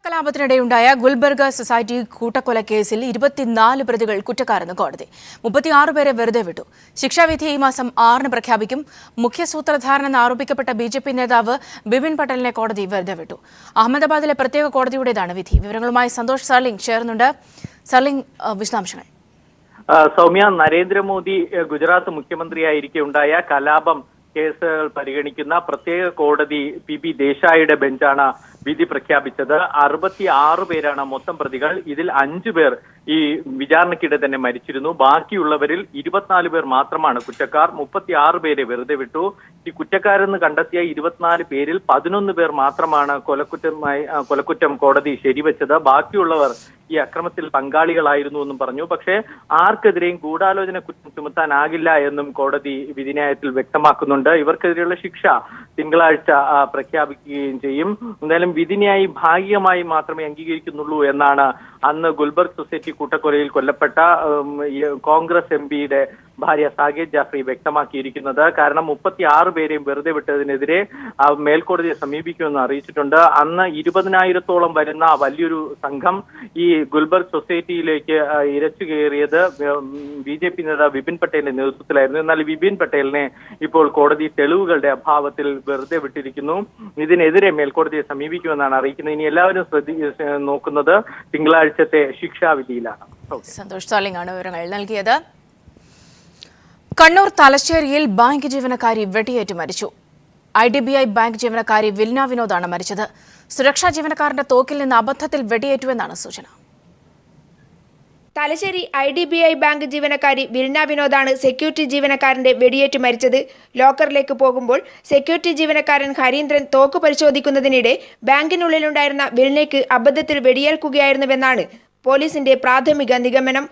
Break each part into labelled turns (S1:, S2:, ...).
S1: കലാപത്തിനിടെയുണ്ടായ Gulbarga society കൂട്ടക്കൊലക്കേസിൽ 24 പ്രതികൾ കുറ്റക്കാരെന്ന് കോടതി. 36 പേരെ വെറുതെ വിട്ടു. ശിക്ഷാവിധി ഈ മാസം 6-ന് പ്രഖ്യാപിക്കും. മുഖ്യ സൂത്രധാരനെന്ന് ആരോപിക്കപ്പെട്ട ബിജെപി നേതാവ് ബിപിൻ പട്ടേലിനെ കോടതി വെറുതെ വിട്ടു. അഹമ്മദാബാദിലെ പ്രത്യേക കോടതിയുടേതാണ് വിധി. വിവരങ്ങളുമായി സന്തോഷ് സർലിംഗ് ചേർന്നുണ്ട്. സർലിംഗ്, വിശദാംശങ്ങൾ.
S2: സൗമ്യ, നരേന്ദ്രമോദി ഗുജറാത്ത് മുഖ്യമന്ത്രിയായിരിക്കെ ഉണ്ടായ കലാപം കേസുകൾ പരിഗണിക്കുന്ന പ്രത്യേക കോടതി പി ദേശായിയുടെ ബെഞ്ചാണ് വിധി പ്രഖ്യാപിച്ചത്. 66 പേരാണ് മൊത്തം പ്രതികൾ. ഇതിൽ 5 പേർ ഈ വിചാരണയ്ക്കിടെ തന്നെ മരിച്ചിരുന്നു. ബാക്കിയുള്ളവരിൽ 24 പേർ മാത്രമാണ് കുറ്റക്കാർ. 36 പേരെ വെറുതെ വിട്ടു. ഈ കുറ്റക്കാരെന്ന് കണ്ടെത്തിയ 24 പേരിൽ 11 പേർ മാത്രമാണ് കൊലക്കുറ്റം കോടതി ശരിവെച്ചത്. ബാക്കിയുള്ളവർ ഈ അക്രമത്തിൽ പങ്കാളികളായിരുന്നു എന്നും പറഞ്ഞു. പക്ഷേ ആർക്കെതിരെയും ഗൂഢാലോചന കുറ്റം ചുമത്താനാകില്ല എന്നും കോടതി വിധിന്യായത്തിൽ വ്യക്തമാക്കുന്നുണ്ട്. ഇവർക്കെതിരെയുള്ള ശിക്ഷ തിങ്കളാഴ്ച പ്രഖ്യാപിക്കുകയും ചെയ്യും. എന്തായാലും വിധിന്യായി ഭാഗികമായി മാത്രമേ അംഗീകരിക്കുന്നുള്ളൂ എന്നാണ് അന്ന് ഗുൽബർഗ് സൊസൈറ്റി കൂട്ടക്കൊലയിൽ കൊല്ലപ്പെട്ട കോൺഗ്രസ് എംപിയുടെ ഭാര്യ സാകേത് ജാഫ്രി വ്യക്തമാക്കിയിരിക്കുന്നത്. കാരണം 36 പേരെയും വെറുതെ വിട്ടതിനെതിരെ മേൽക്കോടതിയെ സമീപിക്കുമെന്ന് അറിയിച്ചിട്ടുണ്ട്. അന്ന് 20,000-ഓളം വരുന്ന വലിയൊരു സംഘം ഈ ഗുൽബർഗ് സൊസൈറ്റിയിലേക്ക് ഇരച്ചു കയറിയത് ബിജെപി നേതാവ് ബിപിൻ പട്ടേലിന്റെ നേതൃത്വത്തിലായിരുന്നു. എന്നാൽ ബിപിൻ പട്ടേലിനെ ഇപ്പോൾ കോടതി തെളിവുകളുടെ അഭാവത്തിൽ വെറുതെ വിട്ടിരിക്കുന്നു. ഇതിനെതിരെ മേൽക്കോടതിയെ സമീപിക്കുമെന്നാണ് അറിയിക്കുന്നത്. ഇനി എല്ലാവരും നോക്കുന്നത് തിങ്കളാഴ്ചത്തെ ശിക്ഷാവിധിയിലാണ്.
S1: സന്തോഷ് സർലിംഗ് ആണ് വിവരങ്ങൾ നൽകിയത്. കണ്ണൂർ തലശ്ശേരിയിൽ ബാങ്ക് ജീവനക്കാരി വെടിയേറ്റ് മരിച്ചു. IDBI ബാങ്ക് ജീവനക്കാരി വിൽന വിനോദാണ് മരിച്ചത്. സുരക്ഷാ ജീവനക്കാരന്റെ തോക്കിൽ നിന്ന് അബദ്ധത്തിൽ വെടിയേറ്റുവെന്നാണ് സൂചന.
S3: തലശ്ശേരി IDBI ബാങ്ക് ജീവനക്കാരി വിൽന വിനോദാണ് സെക്യൂരിറ്റി ജീവനക്കാരന്റെ വെടിയേറ്റ് മരിച്ചത്. ലോക്കറിലേക്ക് പോകുമ്പോൾ സെക്യൂരിറ്റി ജീവനക്കാരൻ ഹരീന്ദ്രൻ തോക്ക് പരിശോധിക്കുന്നതിനിടെ ബാങ്കിനുള്ളിലുണ്ടായിരുന്ന വിൽനയ്ക്ക് അബദ്ധത്തിൽ വെടിയേൽക്കുകയായിരുന്നുവെന്നാണ് പോലീസിന്റെ പ്രാഥമിക നിഗമനം.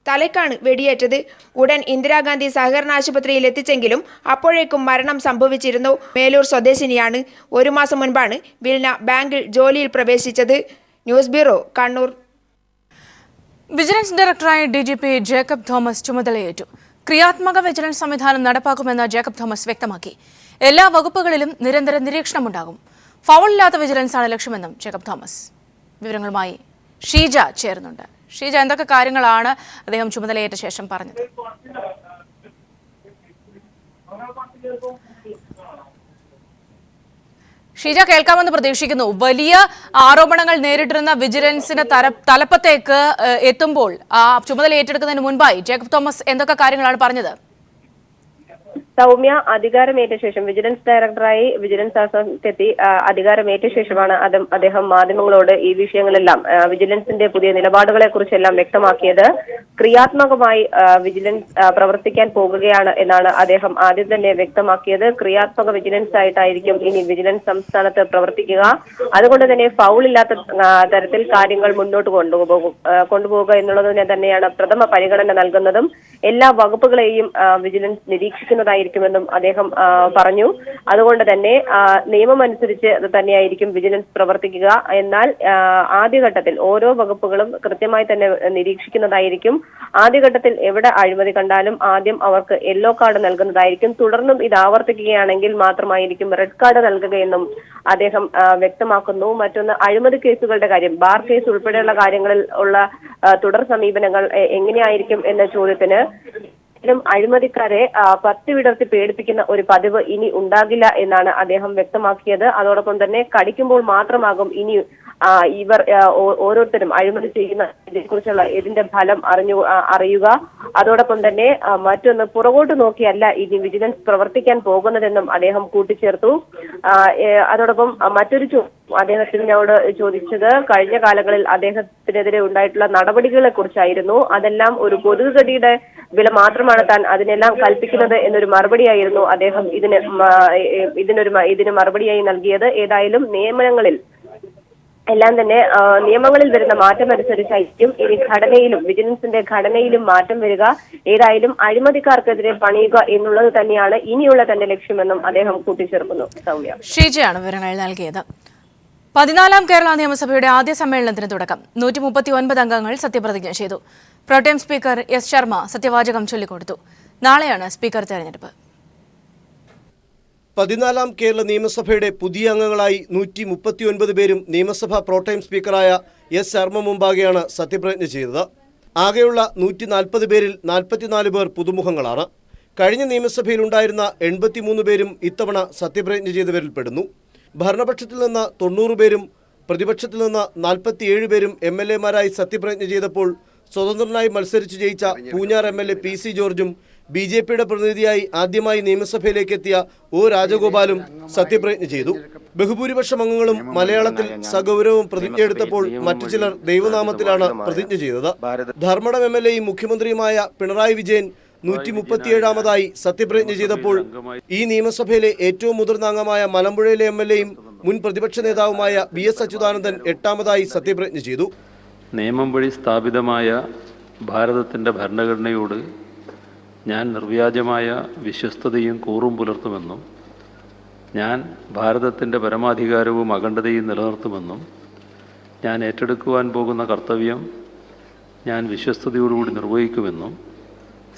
S3: തലയ്ക്കാണ് വെടിയേറ്റത്. ഉടൻ ഇന്ദിരാഗാന്ധി സഹകരണ ആശുപത്രിയിൽ എത്തിച്ചെങ്കിലും അപ്പോഴേക്കും മരണം സംഭവിച്ചിരുന്നു. മേലൂർ സ്വദേശിനിയാണ്. 1 മാസം മുൻപാണ് വിൽന ബാങ്കിൽ ജോലിയിൽ പ്രവേശിച്ചത്. News bureau, Kannur.
S1: വിജിലൻസ് ഡയറക്ടറായി DGP ജേക്കബ് തോമസ് ചുമതലയേറ്റു. ക്രിയാത്മക വിജിലൻസ് സംവിധാനം നടപ്പാക്കുമെന്ന് ജേക്കബ് തോമസ് വ്യക്തമാക്കി. എല്ലാ വകുപ്പുകളിലും നിരന്തര നിരീക്ഷണമുണ്ടാകും. ഫൗളില്ലാത്ത വിജിലൻസാണ് ലക്ഷ്യമെന്നും ജേക്കബ് തോമസ്. വിവരങ്ങളുമായി ഷീജ ചേർന്നുണ്ട്. ഷീജ, എന്തൊക്കെ കാര്യങ്ങളാണ് അദ്ദേഹം ചുമതലയേറ്റ ശേഷം പറഞ്ഞത്? ഷീജ, കേൾക്കാമെന്ന് പ്രതീക്ഷിക്കുന്നു. വലിയ ആരോപണങ്ങൾ നേരിട്ടിരുന്ന വിജിലൻസിന്റെ തലപ്പത്തേക്ക് എത്തുമ്പോൾ ആ ചുമതല ഏറ്റെടുക്കുന്നതിന് മുൻപായി ജേക്കബ് തോമസ് എന്തൊക്കെ കാര്യങ്ങളാണ് പറഞ്ഞത്?
S4: സൗമ്യ, അധികാരമേറ്റ ശേഷം വിജിലൻസ് ഡയറക്ടറായി വിജിലൻസ് ആസ്ഥാനത്തെത്തി അധികാരമേറ്റ ശേഷമാണ് അദ്ദേഹം മാധ്യമങ്ങളോട് ഈ വിഷയങ്ങളെല്ലാം വിജിലൻസിന്റെ പുതിയ നിലപാടുകളെ കുറിച്ചെല്ലാം വ്യക്തമാക്കിയത്. ക്രിയാത്മകമായി വിജിലൻസ് പ്രവർത്തിക്കാൻ പോകുകയാണ് എന്നാണ് അദ്ദേഹം ആദ്യം തന്നെ വ്യക്തമാക്കിയത്. ക്രിയാത്മക വിജിലൻസ് ആയിട്ടായിരിക്കും ഇനി വിജിലൻസ് സംസ്ഥാനത്ത് പ്രവർത്തിക്കുക. അതുകൊണ്ട് തന്നെ ഫൗളില്ലാത്ത തരത്തിൽ കാര്യങ്ങൾ മുന്നോട്ട് കൊണ്ടുപോകുക എന്നുള്ളതിനെ തന്നെയാണ് പ്രഥമ പരിഗണന നൽകുന്നതും. എല്ലാ വകുപ്പുകളെയും വിജിലൻസ് നിരീക്ഷിക്കുന്നതായിരിക്കുമെന്നും അദ്ദേഹം പറഞ്ഞു. അതുകൊണ്ട് തന്നെ നിയമമനുസരിച്ച് തന്നെയായിരിക്കും വിജിലൻസ് പ്രവർത്തിക്കുക. എന്നാൽ ആദ്യഘട്ടത്തിൽ ഓരോ വകുപ്പുകളും കൃത്യമായി തന്നെ നിരീക്ഷിക്കുന്നതായിരിക്കും. ആദ്യഘട്ടത്തിൽ എവിടെ അഴിമതി കണ്ടാലും ആദ്യം അവർക്ക് യെല്ലോ കാർഡ് നൽകുന്നതായിരിക്കും. തുടർന്നും ഇത് ആവർത്തിക്കുകയാണെങ്കിൽ മാത്രമായിരിക്കും റെഡ് കാർഡ് നൽകുകയെന്നും അദ്ദേഹം വ്യക്തമാക്കുന്നു. മറ്റൊന്ന്, അഴിമതി കേസുകളുടെ കാര്യം, ബാർ കേസ് ഉൾപ്പെടെയുള്ള കാര്യങ്ങളിൽ ഉള്ള തുടർ സമീപനങ്ങൾ എങ്ങനെയായിരിക്കും എന്ന ചോദ്യത്തിന് അഴിമതിക്കാരെ പത്ത് വിടർത്തി പേടിപ്പിക്കുന്ന ഒരു പതിവ് ഇനി ഉണ്ടാകില്ല എന്നാണ് അദ്ദേഹം വ്യക്തമാക്കിയത്. അതോടൊപ്പം തന്നെ കടിക്കുമ്പോൾ മാത്രമാകും ഇനി ഇവർ ഓരോരുത്തരും അഴിമതി ചെയ്യുന്ന ഇതിനെക്കുറിച്ചുള്ള ഇതിന്റെ ഫലം അറിയുക. അതോടൊപ്പം തന്നെ മറ്റൊന്ന്, പുറകോട്ട് നോക്കിയല്ല ഇനി വിജിലൻസ് പ്രവർത്തിക്കാൻ പോകുന്നതെന്നും അദ്ദേഹം കൂട്ടിച്ചേർത്തു. അതോടൊപ്പം മറ്റൊരു അദ്ദേഹത്തിനോട് ചോദിച്ചത് കഴിഞ്ഞ കാലങ്ങളിൽ അദ്ദേഹത്തിനെതിരെ ഉണ്ടായിട്ടുള്ള നടപടികളെ കുറിച്ചായിരുന്നു. അതെല്ലാം ഒരു പൊതുഗതിയുടെ വില മാത്രമാണ് താൻ അതിനെല്ലാം കൽപ്പിക്കുന്നത് എന്നൊരു മറുപടിയായിരുന്നു അദ്ദേഹം ഇതിന് മറുപടിയായി നൽകിയത്. ഏതായാലും എല്ലാം തന്നെ നിയമങ്ങളിൽ വരുന്ന മാറ്റം അനുസരിച്ചായിരിക്കും ഇനി വിജിലൻസിന്റെ ഘടനയിലും മാറ്റം വരിക. ഏതായാലും അഴിമതിക്കാർക്കെതിരെ പണിയുക എന്നുള്ളത് തന്നെയാണ് ഇനിയുള്ള തന്റെ ലക്ഷ്യമെന്നും അദ്ദേഹം കൂട്ടിച്ചേർക്കുന്നു. സൗമ്യ,
S1: ഷീജയാണ് വിവരങ്ങൾ നൽകിയത്. 14ാം കേരള നിയമസഭയുടെ ആദ്യ സമ്മേളനത്തിന് തുടക്കം. 139 അംഗങ്ങൾ സത്യപ്രതിജ്ഞ ചെയ്തു. Pro tem speaker S. ശർമ്മ സത്യവാചകം ചൊല്ലിക്കൊടുത്തു. നാളെയാണ് സ്പീക്കർ തെരഞ്ഞെടുപ്പ്.
S5: 14ാം കേരള നിയമസഭയുടെ പുതിയ അംഗങ്ങളായി 139 പേരും നിയമസഭാ പ്രോടൈം സ്പീക്കറായ എസ് ശർമ്മ മുമ്പാകെയാണ് സത്യപ്രതിജ്ഞ ചെയ്തത്. ആകെയുള്ള 140 പേരിൽ 44 പേർ പുതുമുഖങ്ങളാണ്. കഴിഞ്ഞ നിയമസഭയിലുണ്ടായിരുന്ന 83 പേരും ഇത്തവണ സത്യപ്രതിജ്ഞ ചെയ്തവരിൽ പെടുന്നു. ഭരണപക്ഷത്തിൽ നിന്ന് 90 പേരും പ്രതിപക്ഷത്തിൽ നിന്ന് 47 പേരും MLA-മാരായി സത്യപ്രതിജ്ഞ ചെയ്തപ്പോൾ സ്വതന്ത്രനായി മത്സരിച്ച് ജയിച്ച പൂഞ്ഞാർ MLA PC ജോർജും BJPയുടെ പ്രതിനിധിയായി ആദ്യമായി നിയമസഭയിലേക്ക് എത്തിയ O രാജഗോപാലും സത്യപ്രതിജ്ഞ ചെയ്തു. ബഹുഭൂരിപക്ഷം അംഗങ്ങളും മലയാളത്തിൽ സഗൗരവം പ്രതിജ്ഞയെടുത്തപ്പോൾ മറ്റു ചിലർ ദൈവനാമത്തിലാണ് പ്രതിജ്ഞ ചെയ്തത്. ധർമ്മടം MLA-യും മുഖ്യമന്ത്രിയുമായ പിണറായി വിജയൻ 137ാമതായി സത്യപ്രതിജ്ഞ ചെയ്തപ്പോൾ ഈ നിയമസഭയിലെ ഏറ്റവും മുതിർന്ന അംഗമായ മലമ്പുഴയിലെ MLA-യും മുൻ പ്രതിപക്ഷ നേതാവുമായ VS അച്യുതാനന്ദൻ 8ാമതായി സത്യപ്രതിജ്ഞ ചെയ്തു.
S6: നിയമം വഴി സ്ഥാപിതമായ ഭാരതത്തിൻ്റെ ഭരണഘടനയോട് ഞാൻ നിർവ്യാജമായ വിശ്വസ്തതയും കൂറും പുലർത്തുമെന്നും ഞാൻ ഭാരതത്തിൻ്റെ പരമാധികാരവും അഖണ്ഡതയും നിലനിർത്തുമെന്നും ഞാൻ ഏറ്റെടുക്കുവാൻ പോകുന്ന കർത്തവ്യം ഞാൻ വിശ്വസ്തയോടുകൂടി നിർവഹിക്കുമെന്നും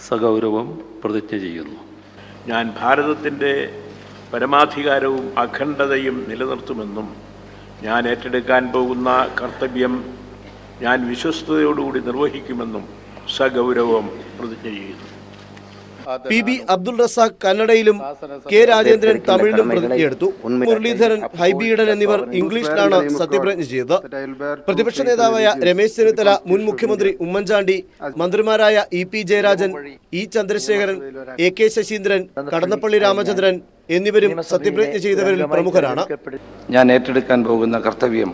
S6: സഗൗരവം പ്രതിജ്ഞ ചെയ്യുന്നു.
S7: ഞാൻ ഭാരതത്തിൻ്റെ പരമാധികാരവും അഖണ്ഡതയും നിലനിർത്തുമെന്നും ഞാൻ ഏറ്റെടുക്കാൻ പോകുന്ന കർത്തവ്യം ഞാൻ വിശ്വസ്തയോടുകൂടി നിർവഹിക്കുമെന്നും സഗൗരവം പ്രതിജ്ഞ ചെയ്യുന്നു.
S5: PB അബ്ദുൾ റസാഖ് കന്നഡയിലും K രാജേന്ദ്രൻ തമിഴിലും പ്രതിജ്ഞയെടുത്തു. മുരളീധരൻ, ഹൈബി ഈഡൻ എന്നിവർ ഇംഗ്ലീഷിലാണ് സത്യപ്രതിജ്ഞ ചെയ്തത്. പ്രതിപക്ഷ നേതാവായ രമേശ് ചെന്നിത്തല, മുൻ മുഖ്യമന്ത്രി ഉമ്മൻചാണ്ടി, മന്ത്രിമാരായ EP Jayarajan, E Chandrasekharan, AK Saseendran, Kadannappally Ramachandran എന്നിവരും സത്യപ്രതിജ്ഞ ചെയ്തവരിൽ പ്രമുഖരാണ്.
S8: ഞാൻ ഏറ്റെടുക്കാൻ പോകുന്ന കർത്തവ്യം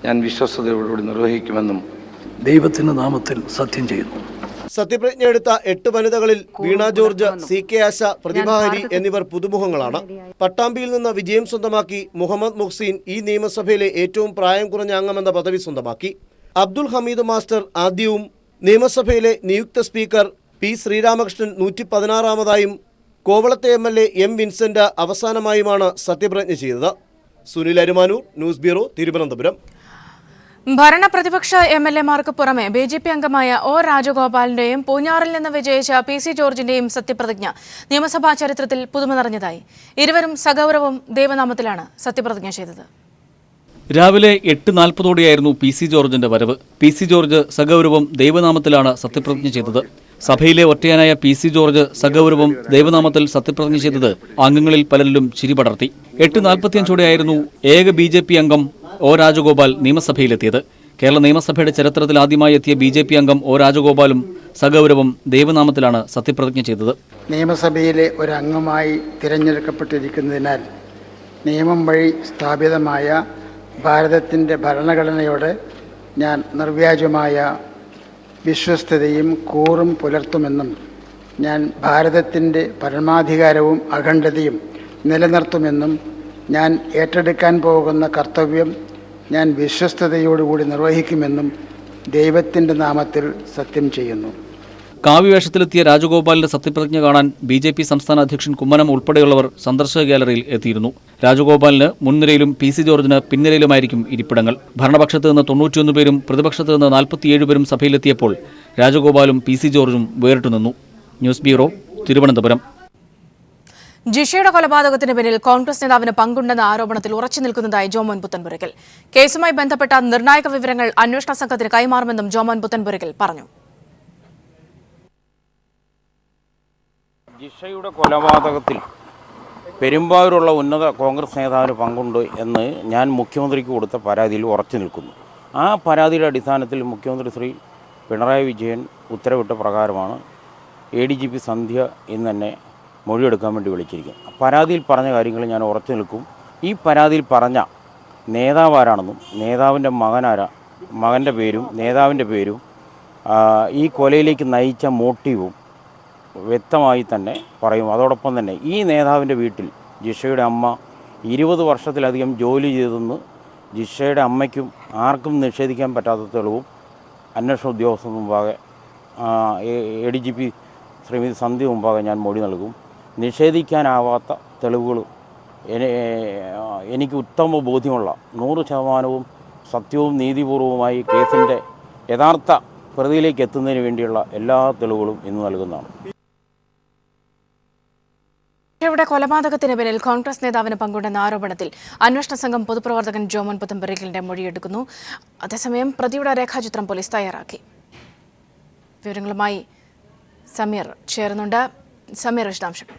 S8: ഞാൻ വിശ്വസ്തയോടുകൂടി നിർവഹിക്കുമെന്നും
S9: ദൈവത്തിന്റെ നാമത്തിൽ സത്യം ചെയ്യുന്നു.
S5: സത്യപ്രതിജ്ഞ എടുത്ത 8 വനിതകളിൽ വീണ ജോർജ്, CK ആശ, പ്രതിഭ ഹരി എന്നിവർ പുതുമുഖങ്ങളാണ്. പട്ടാമ്പിയിൽ നിന്ന് വിജയം സ്വന്തമാക്കി മുഹമ്മദ് മുഹ്സീൻ ഈ നിയമസഭയിലെ ഏറ്റവും പ്രായം കുറഞ്ഞ അംഗമെന്ന പദവി സ്വന്തമാക്കി. അബ്ദുൽ ഹമീദ് മാസ്റ്റർ ആദ്യവും നിയമസഭയിലെ നിയുക്ത സ്പീക്കർ P ശ്രീരാമകൃഷ്ണൻ 116ാമതായും കോവളത്തെ MLA M വിൻസെന്റ് അവസാനമായുമാണ് സത്യപ്രതിജ്ഞ ചെയ്തത്. Sunil Arumanoor, news bureau, Thiruvananthapuram.
S1: ഭരണപ്രതിപക്ഷ MLA-മാർക്ക് പുറമെ BJP അംഗമായ O രാജഗോപാലിന്റെയും പൂഞ്ഞാറിൽ നിന്ന് വിജയിച്ച PC ജോർജിന്റെയും സത്യപ്രതിജ്ഞ നിയമസഭാ ചരിത്രത്തിൽ പുതുമ നിറഞ്ഞതായി. ഇരുവരും സഗൗരവം ദൈവനാമത്തിലാണ് സത്യപ്രതിജ്ഞ ചെയ്തത്.
S10: രാവിലെ 8:40ഓടെയായിരുന്നു PC ജോർജിന്റെ വരവ്. PC ജോർജ് സഗൗരവം ദൈവനാമത്തിലാണ് സത്യപ്രതിജ്ഞ ചെയ്തത്. സഭയിലെ ഒറ്റയാനായ PC ജോർജ് സഗൗരവം ദൈവനാമത്തിൽ സത്യപ്രതിജ്ഞ ചെയ്തത് അംഗങ്ങളിൽ പലരിലും ചിരി പടർത്തി. 8:45ഓടെയായിരുന്നു ഏക BJP അംഗം O രാജഗോപാൽ നിയമസഭയിലെത്തിയത്. കേരള നിയമസഭയുടെ ചരിത്രത്തിൽ ആദ്യമായി എത്തിയ BJP അംഗം O രാജഗോപാലും സഗൗരവം ദൈവനാമത്തിലാണ് സത്യപ്രതിജ്ഞ ചെയ്തത്.
S11: നിയമസഭയിലെ ഒരു അംഗമായി തിരഞ്ഞെടുക്കപ്പെട്ടിരിക്കുന്നതിനാൽ നിയമം വഴി സ്ഥാപിതമായ ഭാരതത്തിൻ്റെ ഭരണഘടനയോട് ഞാൻ നിർവ്യാജമായ വിശ്വസ്തതയും കൂറും പുലർത്തുമെന്നും ഞാൻ ഭാരതത്തിൻ്റെ പരമാധികാരവും അഖണ്ഡതയും നിലനിർത്തുമെന്നും ഞാൻ ഏറ്റെടുക്കാൻ പോകുന്ന കർത്തവ്യം ഞാൻ വിശ്വസ്തയോടുകൂടി നിർവഹിക്കുമെന്നും ദൈവത്തിൻ്റെ നാമത്തിൽ സത്യം ചെയ്യുന്നു.
S10: കാവ്യവേഷത്തിലെത്തിയ രാജഗോപാലിന്റെ സത്യപ്രതിജ്ഞ കാണാൻ BJP സംസ്ഥാന അധ്യക്ഷൻ കുമ്മനം ഉൾപ്പെടെയുള്ളവർ സന്ദർശക ഗാലറിയിൽ എത്തിയിരുന്നു. രാജഗോപാലിന് മുൻനിരയിലും PC ജോർജിന് പിൻനിരയിലുമായിരിക്കും ഇരിപ്പിടങ്ങൾ. ഭരണപക്ഷത്ത് നിന്ന് 91 പേരും പ്രതിപക്ഷത്ത് നിന്ന് 47 പേരും സഭയിലെത്തിയപ്പോൾ രാജഗോപാലും PC ജോർജും വേറിട്ടുനിന്നു. News bureau, Thiruvananthapuram.
S1: ജിഷയുടെ കൊലപാതകത്തിന് പിന്നിൽ കോൺഗ്രസ് നേതാവിന് പങ്കുണ്ടെന്ന ആരോപണത്തിൽ ഉറച്ചു നിൽക്കുന്നതായി ജോമോൻ പുത്തൻപുരയ്ക്കൽ. കേസുമായി ബന്ധപ്പെട്ട നിർണായക വിവരങ്ങൾ അന്വേഷണ സംഘത്തിന് കൈമാറുമെന്നും ജോമോൻ പുത്തൻപുരയ്ക്കൽ പറഞ്ഞു.
S12: ജിഷയുടെ കൊലപാതകത്തിൽ പെരുമ്പാവൂരുള്ള ഉന്നത കോൺഗ്രസ് നേതാവിന് പങ്കുണ്ട് എന്ന് ഞാൻ മുഖ്യമന്ത്രിക്ക് കൊടുത്ത പരാതിയിൽ ഉറച്ചു നിൽക്കുന്നു. ആ പരാതിയുടെ അടിസ്ഥാനത്തിൽ മുഖ്യമന്ത്രി ശ്രീ പിണറായി വിജയൻ ഉത്തരവിട്ട പ്രകാരമാണ് ADGP സന്ധ്യ ഇന്ന് തന്നെ മൊഴിയെടുക്കാൻ വേണ്ടി വിളിച്ചിരിക്കുന്നത്. പരാതിയിൽ പറഞ്ഞ കാര്യങ്ങൾ ഞാൻ ഉറച്ചു നിൽക്കും. ഈ പരാതിയിൽ പറഞ്ഞ നേതാവ് ആരാണെന്നും നേതാവിൻ്റെ മകൻ്റെ പേരും നേതാവിൻ്റെ പേരും ഈ കൊലയിലേക്ക് നയിച്ച മോട്ടീവും വ്യക്തമായി തന്നെ പറയും. അതോടൊപ്പം തന്നെ ഈ നേതാവിൻ്റെ വീട്ടിൽ ജിഷയുടെ അമ്മ 20 വർഷത്തിലധികം ജോലി ചെയ്തെന്ന് ജിഷയുടെ അമ്മയ്ക്കും ആർക്കും നിഷേധിക്കാൻ പറ്റാത്ത തെളിവും അന്വേഷണ ഉദ്യോഗസ്ഥർ മുമ്പാകെ ADGP ശ്രീമതി സന്ധ്യ മുമ്പാകെ ഞാൻ മൊഴി നൽകും. നിഷേധിക്കാനാവാത്ത തെളിവുകൾ എനിക്ക് ഉത്തമ ബോധ്യമുള്ള 100% സത്യവും നീതിപൂർവവുമായി കേസിൻ്റെ യഥാർത്ഥ പ്രതിയിലേക്ക് എത്തുന്നതിന് വേണ്ടിയുള്ള എല്ലാ തെളിവുകളും ഇന്ന് നൽകുന്നതാണ്.
S1: ജിഷയുടെ കൊലപാതകത്തിന് പിന്നിൽ കോൺഗ്രസ് നേതാവിന് പങ്കുണ്ടെന്ന ആരോപണത്തിൽ അന്വേഷണ സംഘം പൊതുപ്രവർത്തകൻ ജോമോൻ പുത്തമ്പരിക്കലിന്റെ മൊഴിയെടുക്കുന്നു. അതേസമയം പ്രതിയുടെ രേഖാചിത്രം പോലീസ് തയ്യാറാക്കി. വിവരങ്ങളുമായി സമീർ ചേരുന്നുണ്ട്. സമീർ, വിശദാംശങ്ങൾ.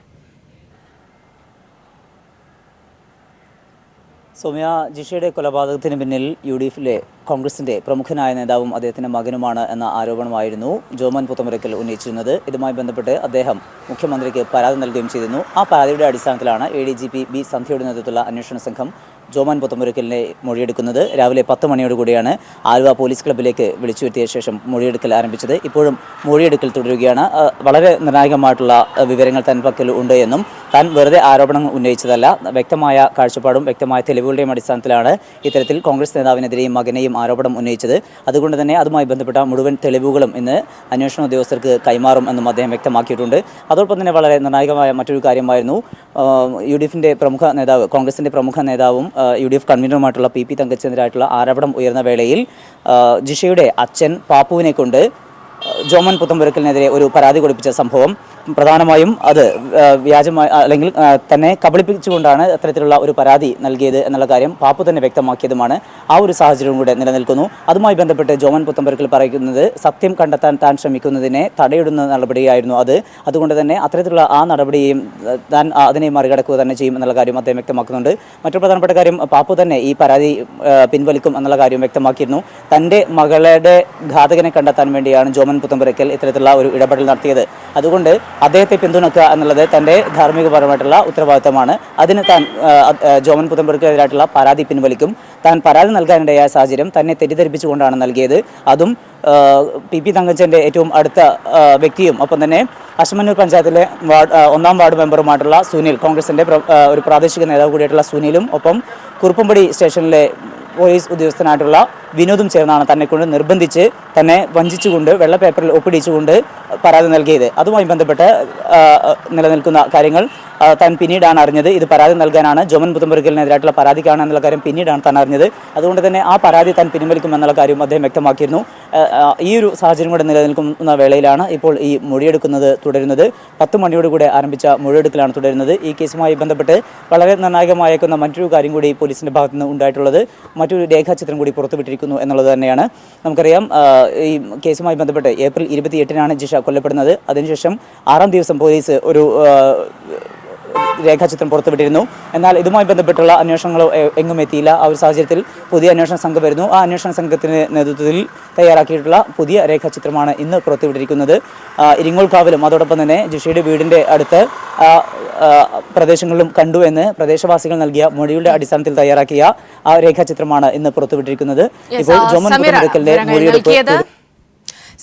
S13: സൗമ്യ, ജിഷയുടെ കൊലപാതകത്തിന് പിന്നിൽ UDFിലെ കോൺഗ്രസിന്റെ പ്രമുഖനായ നേതാവും അദ്ദേഹത്തിന്റെ മകനുമാണ് എന്ന ആരോപണമായിരുന്നു ജോമോൻ പുത്തമ്പരിക്കൽ ഉന്നയിച്ചിരുന്നത്. ഇതുമായി ബന്ധപ്പെട്ട് അദ്ദേഹം മുഖ്യമന്ത്രിക്ക് പരാതി നൽകുകയും ചെയ്തിരുന്നു. ആ പരാതിയുടെ അടിസ്ഥാനത്തിലാണ് ADGP B സന്ധ്യയുടെ നേതൃത്വത്തിലുള്ള അന്വേഷണ സംഘം ജോമോൻ പുത്തമ്പരിക്കലിനെ മൊഴിയെടുക്കുന്നത്. രാവിലെ 10 മണിയോടുകൂടിയാണ് ആലുവ പോലീസ് ക്ലബ്ബിലേക്ക് വിളിച്ചു വരുത്തിയ ശേഷം മൊഴിയെടുക്കൽ ആരംഭിച്ചത്. ഇപ്പോഴും മൊഴിയെടുക്കൽ തുടരുകയാണ്. വളരെ നിർണായകമായിട്ടുള്ള വിവരങ്ങൾ തൻ പക്കൽ ഉണ്ട് എന്നും താൻ വെറുതെ ആരോപണങ്ങൾ ഉന്നയിച്ചതല്ല, വ്യക്തമായ കാഴ്ചപ്പാടും വ്യക്തമായ തെളിവുകളുടെയും അടിസ്ഥാനത്തിലാണ് ഇത്തരത്തിൽ കോൺഗ്രസ് നേതാവിനെതിരെയും മകനെയും ആരോപണം ഉന്നയിച്ചത്. അതുകൊണ്ട് തന്നെ അതുമായി ബന്ധപ്പെട്ട മുഴുവൻ തെളിവുകളും ഇന്ന് അന്വേഷണ ഉദ്യോഗസ്ഥർക്ക് കൈമാറും എന്നും അദ്ദേഹം വ്യക്തമാക്കിയിട്ടുണ്ട്. അതോടൊപ്പം തന്നെ വളരെ നിർണായകമായ മറ്റൊരു കാര്യമായിരുന്നു UDFിൻ്റെ പ്രമുഖ നേതാവ്, കോൺഗ്രസിൻ്റെ പ്രമുഖ നേതാവും UDF കൺവീനറുമായിട്ടുള്ള PP തങ്കച്ചനെതിരായിട്ടുള്ള ആരോപണം ഉയർന്ന വേളയിൽ ജിഷയുടെ അച്ഛൻ പാപ്പുവിനെ കൊണ്ട് ജോമോൻ പുത്തമ്പരിക്കലിനെതിരെ ഒരു പരാതി കൊടുപ്പിച്ച സംഭവം പ്രധാനമായും അത് വ്യാജമായി അല്ലെങ്കിൽ തന്നെ കബളിപ്പിച്ചുകൊണ്ടാണ് അത്തരത്തിലുള്ള ഒരു പരാതി നൽകിയത് എന്നുള്ള കാര്യം പാപ്പു തന്നെ വ്യക്തമാക്കിയതുമാണ്. ആ ഒരു സാഹചര്യവും കൂടെ നിലനിൽക്കുന്നു. അതുമായി ബന്ധപ്പെട്ട് ജോമോൻ പുത്തമ്പരിക്കൽ പറയുന്നത് സത്യം കണ്ടെത്താൻ താൻ ശ്രമിക്കുന്നതിനെ തടയിടുന്ന നടപടിയായിരുന്നു അത്. അതുകൊണ്ട് തന്നെ അത്തരത്തിലുള്ള ആ നടപടിയെയും താൻ അതിനെ മറികടക്കുക തന്നെ ചെയ്യും എന്നുള്ള കാര്യം അദ്ദേഹം വ്യക്തമാക്കുന്നുണ്ട്. മറ്റൊരു പ്രധാനപ്പെട്ട കാര്യം, പാപ്പു തന്നെ ഈ പരാതി പിൻവലിക്കും എന്നുള്ള കാര്യം വ്യക്തമാക്കിയിരുന്നു. തൻ്റെ മകളുടെ ഘാതകനെ കണ്ടെത്താൻ വേണ്ടിയാണ് ജോമോൻ പുത്തമ്പരിക്കൽ ഇത്തരത്തിലുള്ള ഒരു ഇടപെടൽ നടത്തിയത്. അതുകൊണ്ട് അദ്ദേഹത്തെ പിന്തുണക്കുക എന്നുള്ളത് തൻ്റെ ധാർമ്മികപരമായിട്ടുള്ള ഉത്തരവാദിത്തമാണ്. അതിന് താൻ ജോമോൻ പുത്തമ്പരിക്കലിനെതിരായിട്ടുള്ള പരാതി പിൻവലിക്കും. താൻ പരാതി നൽകാനിടയായ സാഹചര്യം തന്നെ തെറ്റിദ്ധരിപ്പിച്ചുകൊണ്ടാണ് നൽകിയത്. അതും PP തങ്കച്ചൻ്റെ ഏറ്റവും അടുത്ത വ്യക്തിയും ഒപ്പം തന്നെ അശ്മന്നൂർ പഞ്ചായത്തിലെ 1ാം വാർഡ് മെമ്പറുമായിട്ടുള്ള സുനിൽ, കോൺഗ്രസിൻ്റെ ഒരു പ്രാദേശിക നേതാവ് കൂടിയായിട്ടുള്ള സുനിലും ഒപ്പം കുറുപ്പമ്പടി സ്റ്റേഷനിലെ പോലീസ് ഉദ്യോഗസ്ഥനായിട്ടുള്ള വിനോദും ചേർന്നാണ് തന്നെ കൊണ്ട് നിർബന്ധിച്ച് തന്നെ വഞ്ചിച്ചുകൊണ്ട് വെള്ള പേപ്പറിൽ ഒപ്പിടിച്ചുകൊണ്ട് പരാതി നൽകിയത്. അതുമായി ബന്ധപ്പെട്ട് നിലനിൽക്കുന്ന കാര്യങ്ങൾ താൻ പിന്നീടാണ് അറിഞ്ഞത്. ഇത് പരാതി നൽകാനാണ്, ജോമോൻ പുത്തമ്പരിക്കലിനെതിരായിട്ടുള്ള പരാതിക്കാണ് എന്നുള്ള കാര്യം പിന്നീടാണ് താൻ അറിഞ്ഞത്. അതുകൊണ്ട് തന്നെ ആ പരാതി താൻ പിൻവലിക്കുമെന്നുള്ള കാര്യം അദ്ദേഹം വ്യക്തമാക്കിയിരുന്നു. ഈ ഒരു സാഹചര്യം കൂടെ നിലനിൽക്കുന്ന വേളയിലാണ് ഇപ്പോൾ ഈ മൊഴിയെടുക്കുന്നത് തുടരുന്നത്. 10 മണിയോടുകൂടെ ആരംഭിച്ച മൊഴിയെടുക്കലാണ് തുടരുന്നത്. ഈ കേസുമായി ബന്ധപ്പെട്ട് വളരെ നിർണായകമായേക്കുന്ന മറ്റൊരു കാര്യം കൂടി പോലീസിൻ്റെ ഭാഗത്തു നിന്ന് ഉണ്ടായിട്ടുള്ളത്, മറ്റൊരു രേഖാചിത്രം കൂടി പുറത്തുവിട്ടിരിക്കുന്നു എന്നുള്ളത് തന്നെയാണ്. നമുക്കറിയാം, ഈ കേസുമായി ബന്ധപ്പെട്ട് ഏപ്രിൽ 28-നാണ് ജിഷ കൊല്ലപ്പെടുന്നത്. അതിനുശേഷം 6ാം ദിവസം പോലീസ് ഒരു രേഖാചിത്രം പുറത്തുവിട്ടിരുന്നു. എന്നാൽ ഇതുമായി ബന്ധപ്പെട്ടുള്ള അന്വേഷണങ്ങൾ എങ്ങും എത്തിയില്ല. ആ ഒരു സാഹചര്യത്തിൽ പുതിയ അന്വേഷണ സംഘം വരുന്നു. ആ അന്വേഷണ സംഘത്തിൻ്റെ നേതൃത്വത്തിൽ തയ്യാറാക്കിയിട്ടുള്ള പുതിയ രേഖാചിത്രമാണ് ഇന്ന് പുറത്തുവിട്ടിരിക്കുന്നത്. ഇരിങ്ങോൾക്കാവിലും അതോടൊപ്പം തന്നെ ജിഷയുടെ വീടിൻ്റെ അടുത്ത് പ്രദേശങ്ങളിലും കണ്ടു എന്ന് പ്രദേശവാസികൾ നൽകിയ മൊഴിയുടെ അടിസ്ഥാനത്തിൽ തയ്യാറാക്കിയ ആ രേഖാചിത്രമാണ് ഇന്ന് പുറത്തുവിട്ടിരിക്കുന്നത്. ഇപ്പോൾ ജോമോൻ പുത്തമ്പരിക്കലിന്റെ മൊഴിയെടുപ്പ്.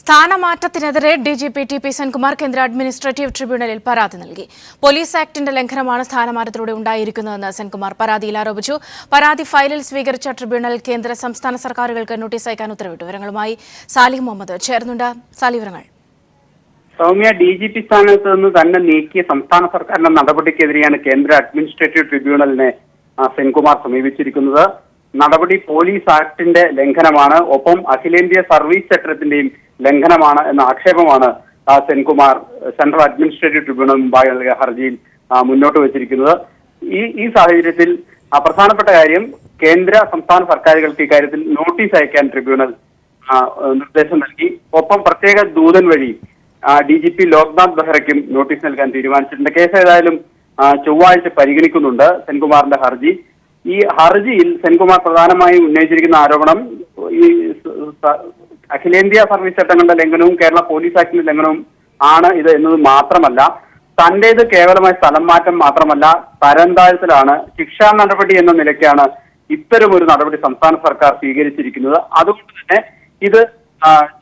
S1: സ്ഥാനമാറ്റത്തിനെതിരെ DGP TP സെൻകുമാർ കേന്ദ്ര അഡ്മിനിസ്ട്രേറ്റീവ് ട്രിബ്യൂണലിൽ പരാതി നൽകി. പോലീസ് ആക്ടിന്റെ ലംഘനമാണ് സ്ഥാനമാറ്റത്തിലൂടെ ഉണ്ടായിരിക്കുന്നതെന്ന് സെൻകുമാർ പരാതിയിൽ ആരോപിച്ചു. പരാതി ഫയലിൽ സ്വീകരിച്ച ട്രിബ്യൂണൽ കേന്ദ്ര സംസ്ഥാന സർക്കാരുകൾക്ക് നോട്ടീസ് അയക്കാൻ ഉത്തരവിട്ടു. വിവരങ്ങളുമായി സാലിഹ് മുഹമ്മദ് ചേർന്നുണ്ട്. സാലി, വിവരങ്ങൾ.
S14: സൗമ്യ, DGP സ്ഥാനത്ത് നിന്ന് തന്നെ നീക്കിയ സംസ്ഥാന സർക്കാരിന്റെ നടപടിക്കെതിരെയാണ് കേന്ദ്ര അഡ്മിനിസ്ട്രേറ്റീവ് ട്രിബ്യൂണലിനെ സെൻകുമാർ സമീപിച്ചിരിക്കുന്നത്. നടപടി പോലീസ് ആക്ടിന്റെ ലംഘനമാണ്, ഒപ്പം അഖിലേന്ത്യാ സർവീസ് ചട്ടത്തിന്റെയും ലംഘനമാണ് എന്ന ആക്ഷേപമാണ് സെൻകുമാർ സെൻട്രൽ അഡ്മിനിസ്ട്രേറ്റീവ് ട്രിബ്യൂണൽ മുമ്പാകെ നൽകിയ ഹർജിയിൽ മുന്നോട്ട് വെച്ചിരിക്കുന്നത്. ഈ സാഹചര്യത്തിൽ പ്രധാനപ്പെട്ട കാര്യം, കേന്ദ്ര സംസ്ഥാന സർക്കാരുകൾക്ക് ഇക്കാര്യത്തിൽ നോട്ടീസ് അയക്കാൻ ട്രിബ്യൂണൽ നിർദ്ദേശം നൽകി. ഒപ്പം പ്രത്യേക ദൂതൻ വഴി DGP ലോക്നാഥ് ബെഹ്റയ്ക്കും നോട്ടീസ് നൽകാൻ തീരുമാനിച്ചിട്ടുണ്ട്. കേസ് ഏതായാലും ചൊവ്വാഴ്ച പരിഗണിക്കുന്നുണ്ട് സെൻകുമാറിന്റെ ഹർജി. ഈ ഹർജിയിൽ സെൻകുമാർ പ്രധാനമായും ഉന്നയിച്ചിരിക്കുന്ന ആരോപണം ഈ അഖിലേന്ത്യാ സർവീസ് ചട്ടങ്ങളുടെ ലംഘനവും കേരള പോലീസ് ആക്ടിന്റെ ലംഘനവും ആണ് ഇത് എന്നത് മാത്രമല്ല, തന്റേത് കേവലമായ സ്ഥലം മാറ്റം മാത്രമല്ല, തരംതാഴ്ത്തലാണ്, ശിക്ഷാ നടപടി എന്ന നിലയ്ക്കാണ് ഇത്തരമൊരു നടപടി സംസ്ഥാന സർക്കാർ സ്വീകരിച്ചിരിക്കുന്നത്. അതുകൊണ്ട് തന്നെ ഇത്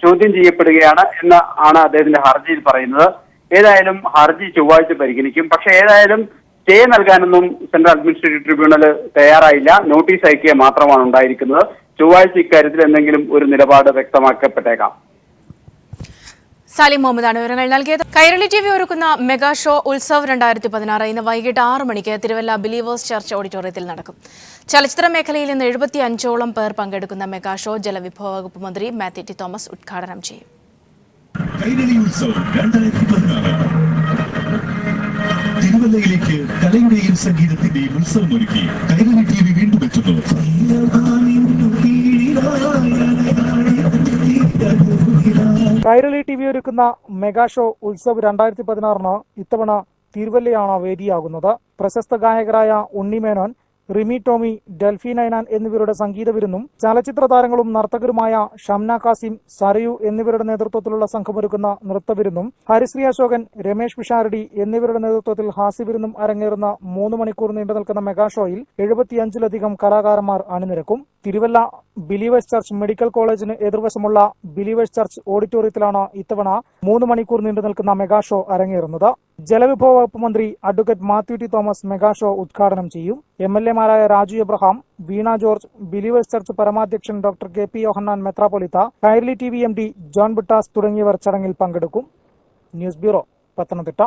S14: ചോദ്യം ചെയ്യപ്പെടുകയാണ് എന്ന് ആണ് അദ്ദേഹത്തിന്റെ ഹർജിയിൽ പറയുന്നത്. ഏതായാലും ഹർജി ചൊവ്വാഴ്ച പരിഗണിക്കും. പക്ഷെ ഏതായാലും സ്റ്റേ നൽകാനൊന്നും സെൻട്രൽ അഡ്മിനിസ്ട്രേറ്റീവ് ട്രിബ്യൂണൽ തയ്യാറായില്ല. നോട്ടീസ് അയക്കുക മാത്രമാണ് ഉണ്ടായിരിക്കുന്നത്. ചൊവ്വാഴ്ച ഇക്കാര്യത്തിൽ എന്തെങ്കിലും ഒരു നിലപാട് വ്യക്തമാക്കപ്പെട്ടേക്കാം.
S1: സാലിം മുഹമ്മദാണ് വിവരങ്ങൾ നൽകിയത്. കൈരളി TV ഒരുക്കുന്ന മെഗാ ഷോ ഉത്സവ് 2016 ഇന്ന് വൈകിട്ട് 6 മണിക്ക് തിരുവല്ല ബിലീവേഴ്സ് ചർച്ച് ഓഡിറ്റോറിയത്തിൽ നടക്കും. ചലച്ചിത്ര മേഖലയിൽ നിന്ന് 75ഓളം പേർ പങ്കെടുക്കുന്ന മെഗാ ഷോ ജലവിഭവ വകുപ്പ് മന്ത്രി മാത്യു ടി തോമസ് ഉദ്ഘാടനം ചെയ്യും.
S15: തിരുവല്ലയിലേക്ക് കലയുടെയും സംഗീതത്തിന്റെയും ഉത്സവമൊരുക്കി കൈരളി TV വീണ്ടും എത്തുന്നു.
S16: കൈരളി TV ഒരുക്കുന്ന മെഗാ ഷോ ഉത്സവ് 2016 ഇത്തവണ തിരുവല്ലയാണ് വേദിയാകുന്നത്. പ്രശസ്ത ഗായകരായ ഉണ്ണിമേനോൻ, റിമി ടോമി, ഡെൽഫി നൈനാൻ എന്നിവരുടെ സംഗീത വിരുന്നും ചലച്ചിത്ര താരങ്ങളും നർത്തകരുമായ ഷംന കാസിം, സരയു എന്നിവരുടെ നേതൃത്വത്തിലുള്ള സംഘമൊരുക്കുന്ന നൃത്തവിരുന്നും ഹരിശ്രീ അശോകൻ, രമേശ് പിഷാരടി എന്നിവരുടെ നേതൃത്വത്തിൽ ഹാസ്യവിരുന്നും അരങ്ങേറുന്ന 3 മണിക്കൂർ നീണ്ടു നിൽക്കുന്ന മെഗാ ഷോയിൽ 75ലധികം കലാകാരന്മാർ അണിനിരക്കും. തിരുവല്ല ബിലീവേഴ്സ് ചർച്ച് മെഡിക്കൽ കോളേജിന് എതിർവശമുള്ള ബിലീവേഴ്സ് ചർച്ച് ഓഡിറ്റോറിയത്തിലാണ് ഇത്തവണ 3 മണിക്കൂർ നീണ്ടു നിൽക്കുന്ന മെഗാ ഷോ അരങ്ങേറുന്നത്. ജലവിഭവ വകുപ്പ് മന്ത്രി advocate Mathew T Thomas mega show ഉദ്ഘാടനം ചെയ്യും. MLA-മാരായ രാജു എബ്രഹാം, വീണ ജോർജ്, ബിലീവേഴ്സ് ചർച്ച് പരമാധ്യക്ഷൻ ഡോക്ടർ KP യോഹന്നാൻ മെത്രാപ്പൊലിത്ത, കൈരളി TV MD ജോൺ ബിട്ടാസ് തുടങ്ങിയവർ ചടങ്ങിൽ പങ്കെടുക്കും. News bureau, Pathanamthitta.